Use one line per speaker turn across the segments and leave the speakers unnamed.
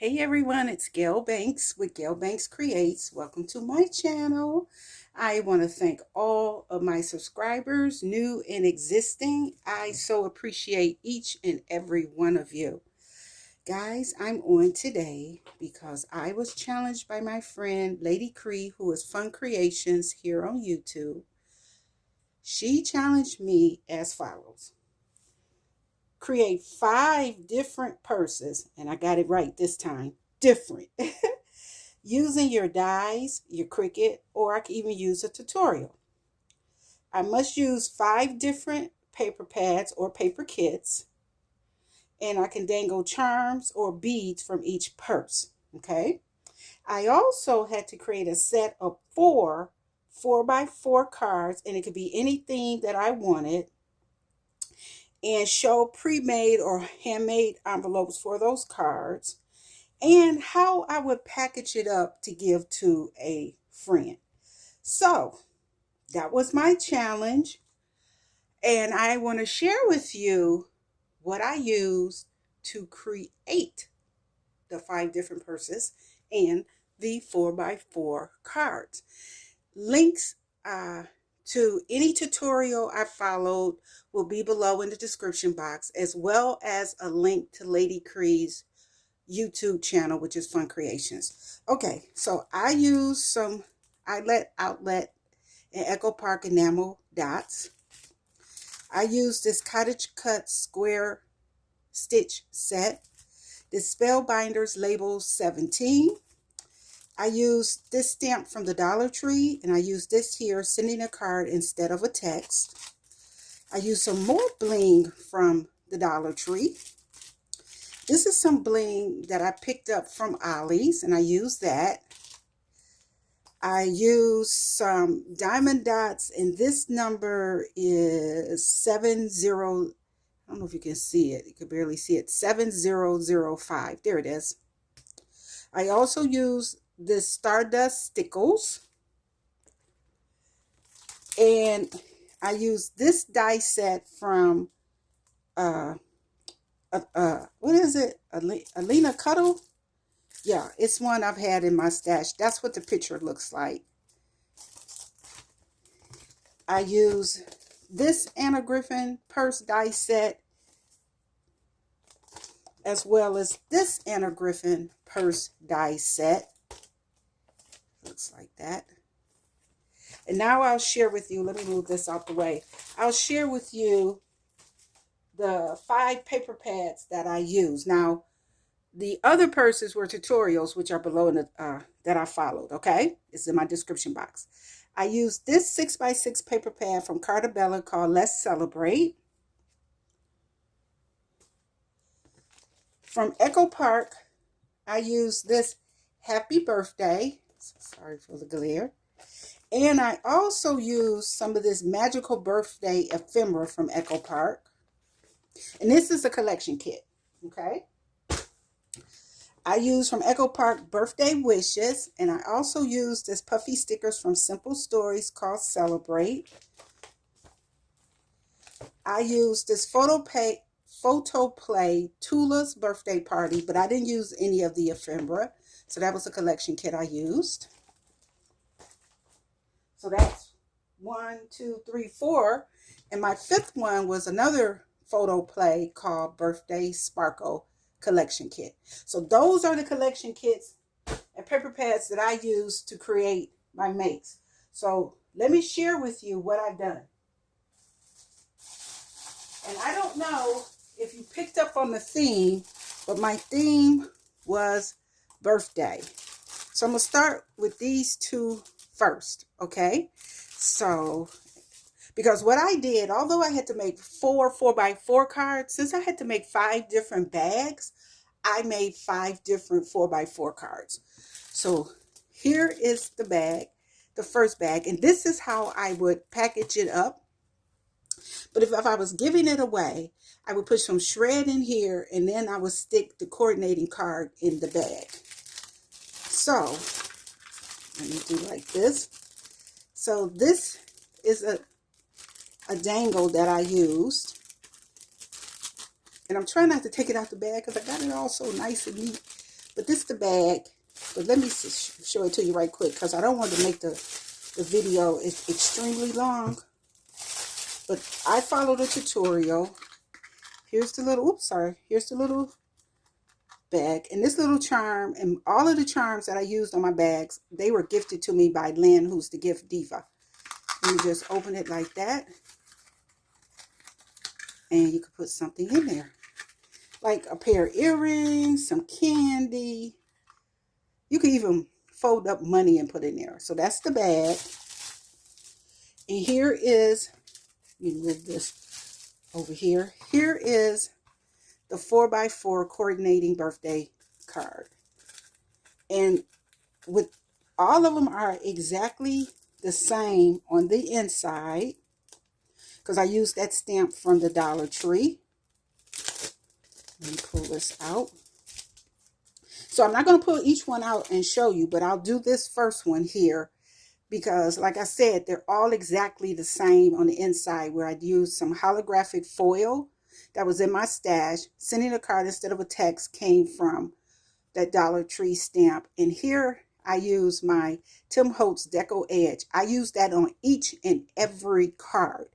Hey everyone, it's Gail Banks with Gail Banks Creates. Welcome to my channel. I want to thank all of my subscribers, new and existing. I so appreciate each and every one of you. Guys, I'm on today because I was challenged by my friend LadyKre, who is FunKREations here on YouTube. She challenged me as follows. Create 5 different purses, and I got it right this time, different, using your dies, your Cricut, or I can even use a tutorial. I must use 5 different paper pads or paper kits, and I can dangle charms or beads from each purse, okay? I also had to create a set of 4x4 cards, and it could be anything that I wanted, and show pre-made or handmade envelopes for those cards, and how I would package it up to give to a friend. So that was my challenge, and I want to share with you what I used to create the 5 different purses and the 4x4 cards. Links to any tutorial I followed will be below in the description box, as well as a link to LadyKre's YouTube channel, which is FunKREations. Okay, so I use some outlet and Echo Park enamel dots. I use this cottage cut square stitch set, this Spellbinders label 17. I use this stamp from the Dollar Tree, and I use this here, sending a card instead of a text. I use some more bling from the Dollar Tree. This is some bling that I picked up from Ollie's, and I use that. I use some diamond dots, and this number is 70. I don't know if you can see it. You can barely see it. 7005. There it is. I also use this Stardust Stickles, and I use this die set from what is it, Alina Cuddle? Yeah, it's one I've had in my stash. That's what the picture looks like. I use this Anna Griffin purse die set, as well as this Anna Griffin purse die set. Looks like that. And now I'll share with you, let me move this out the way. I'll share with you the 5 paper pads that I use. Now, the other purses were tutorials, which are below in the, that I followed, okay? It's in my description box. I used this 6x6 paper pad from Cartabella called Let's Celebrate. From Echo Park, I used this Happy Birthday. Sorry for the glare. And I also used some of this Magical Birthday ephemera from Echo Park. And this is a collection kit, okay? I used from Echo Park Birthday Wishes, and I also used this puffy stickers from Simple Stories called Celebrate. I used this Photo Play Tula's Birthday Party, but I didn't use any of the ephemera. So that was a collection kit I used. So that's 1, 2, 3, 4. And my 5th one was another photo play called Birthday Sparkle collection kit. So those are the collection kits and paper pads that I use to create my makes. So let me share with you what I've done. And I don't know if you picked up on the theme, but my theme was birthday. So I'm going to start with these 2 first, okay? So, because what I did, although I had to make 4 4x4 cards, since I had to make 5 different bags, I made 5 different 4x4 cards. So here is the bag, the first bag, and this is how I would package it up. But if I was giving it away, I would put some shred in here, and then I would stick the coordinating card in the bag. So let me do like this. So this is a dangle that I used. And I'm trying not to take it out the bag because I got it all so nice and neat. But this is the bag. But let me show it to you right quick, because I don't want to make the video is extremely long. But I followed a tutorial. Here's the little, oops, sorry. Here's the little bag. And this little charm, and all of the charms that I used on my bags, they were gifted to me by Lynn, who's the gift diva. You just open it like that. And you could put something in there. Like a pair of earrings, some candy. You could even fold up money and put in there. So that's the bag. And here is, let me move this over here. Here is the 4x4 coordinating birthday card. And with all of them are exactly the same on the inside, because I used that stamp from the Dollar Tree. Let me pull this out. So I'm not going to pull each one out and show you, but I'll do this first one here because, like I said, they're all exactly the same on the inside, where I'd used some holographic foil that was in my stash. Sending a card instead of a text came from that Dollar Tree stamp. And here I use my Tim Holtz Deco Edge. I use that on each and every card.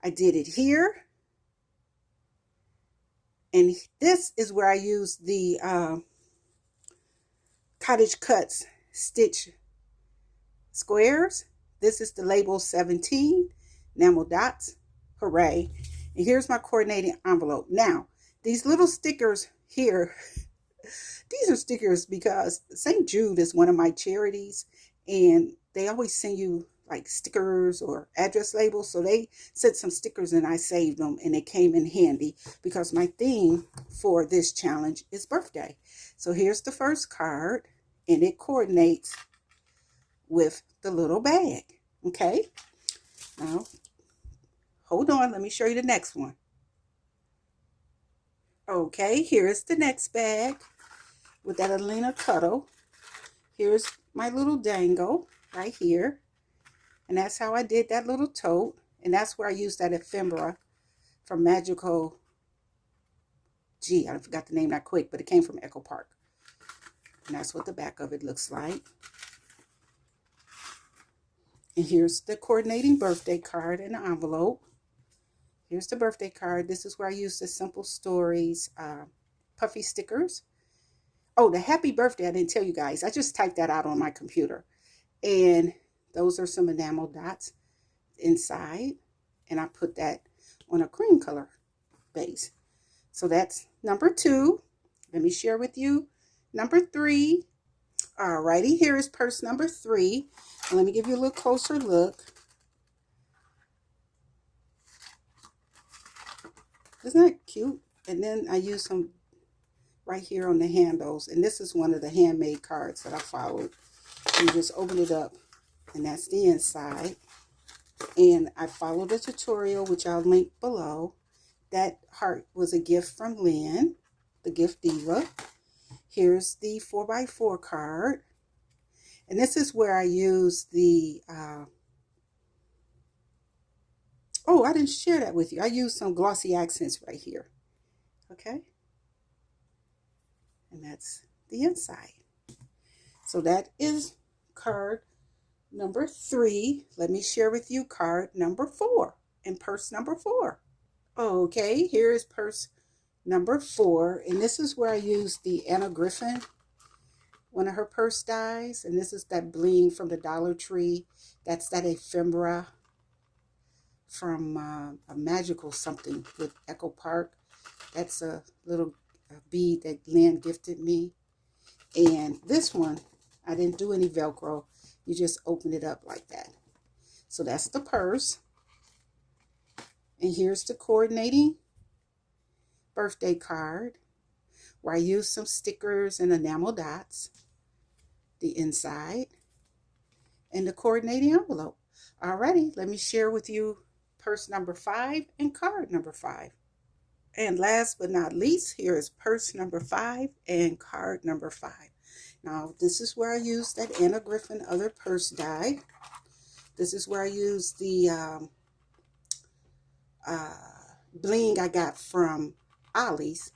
I did it here. And this is where I use the Cottage Cuts Stitch Squares. This is the label 17 enamel dots. Hooray. And here's my coordinating envelope. Now, these little stickers here, these are stickers because St. Jude is one of my charities, and they always send you like stickers or address labels. So they sent some stickers and I saved them, and they came in handy because my theme for this challenge is birthday. So here's the first card, and it coordinates with the little bag. Okay. Now, hold on. Let me show you the next one. Okay. Here is the next bag with that Alina Cuddle. Here's my little dangle right here. And that's how I did that little tote. And that's where I used that ephemera from Magical. Gee, I forgot the name that quick, but it came from Echo Park. And that's what the back of it looks like. And here's the coordinating birthday card in the envelope. Here's the birthday card. This is where I used the Simple Stories puffy stickers. Oh, the happy birthday, I didn't tell you guys. I just typed that out on my computer. And those are some enamel dots inside. And I put that on a cream color base. So that's number 2. Let me share with you number 3. Alrighty, here is purse number 3. And let me give you a little closer look. Isn't that cute? And then I use some right here on the handles. And this is one of the handmade cards that I followed. You just open it up, and that's the inside. And I followed a tutorial, which I'll link below. That heart was a gift from Lynn, the gift diva. Here's the 4x4 card. And this is where I use the, oh, I didn't share that with you. I used some glossy accents right here. Okay. And that's the inside. So that is card number 3. Let me share with you card number 4 and purse number 4. Okay, here is purse number 4. And this is where I use the Anna Griffin, one of her purse dies. And this is that bling from the Dollar Tree. That's that ephemera from a magical something with Echo Park. That's a little bead that Lynn gifted me. And this one, I didn't do any Velcro. You just open it up like that. So that's the purse. And here's the coordinating birthday card, where I used some stickers and enamel dots, the inside, and the coordinating envelope. Alrighty, let me share with you purse number 5 and card number 5. And last but not least, here is purse number 5 and card number 5. Now, this is where I use that Anna Griffin other purse die. This is where I use the bling I got from Ollie's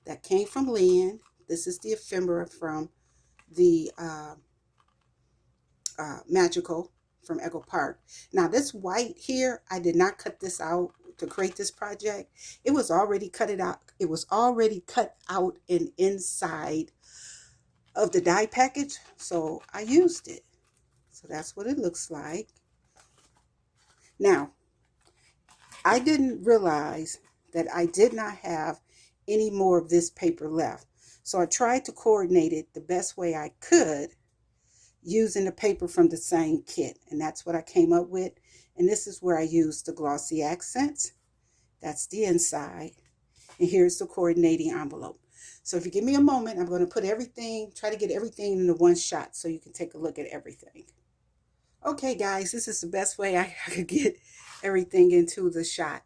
that came from Lynn. This is the ephemera from the Magical from Echo Park. Now this white here, I did not cut this out to create this project. It was already cut it out. It was already cut out and inside of the die package, so I used it. So that's what it looks like. Now, I didn't realize that I did not have any more of this paper left. So I tried to coordinate it the best way I could using the paper from the same kit. And that's what I came up with. And this is where I used the glossy accents. That's the inside. And here's the coordinating envelope. So if you give me a moment, I'm going to put everything, try to get everything into one shot so you can take a look at everything. Okay, guys, this is the best way I could get everything into the shot.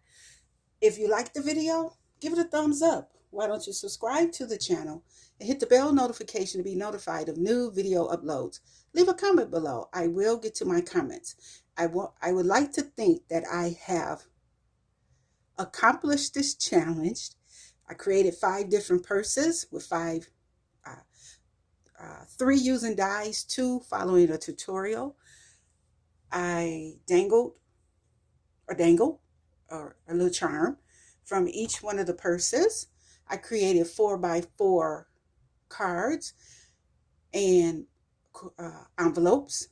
If you like the video, give it a thumbs up. Why don't you subscribe to the channel and hit the bell notification to be notified of new video uploads. Leave a comment below. I will get to my comments. I would like to think that I have accomplished this challenge. I created 5 different purses with 3 using dies, 2 following a tutorial. I dangle a little charm from each one of the purses. I created 4x4 cards and envelopes,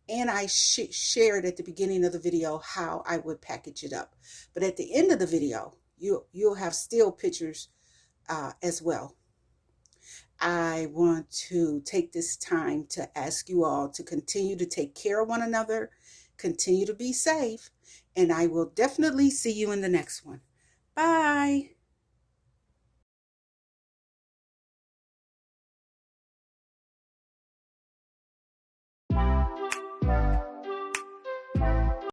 and I shared at the beginning of the video how I would package it up. But at the end of the video, you'll have still pictures as well. I want to take this time to ask you all to continue to take care of one another, continue to be safe, and I will definitely see you in the next one. Bye.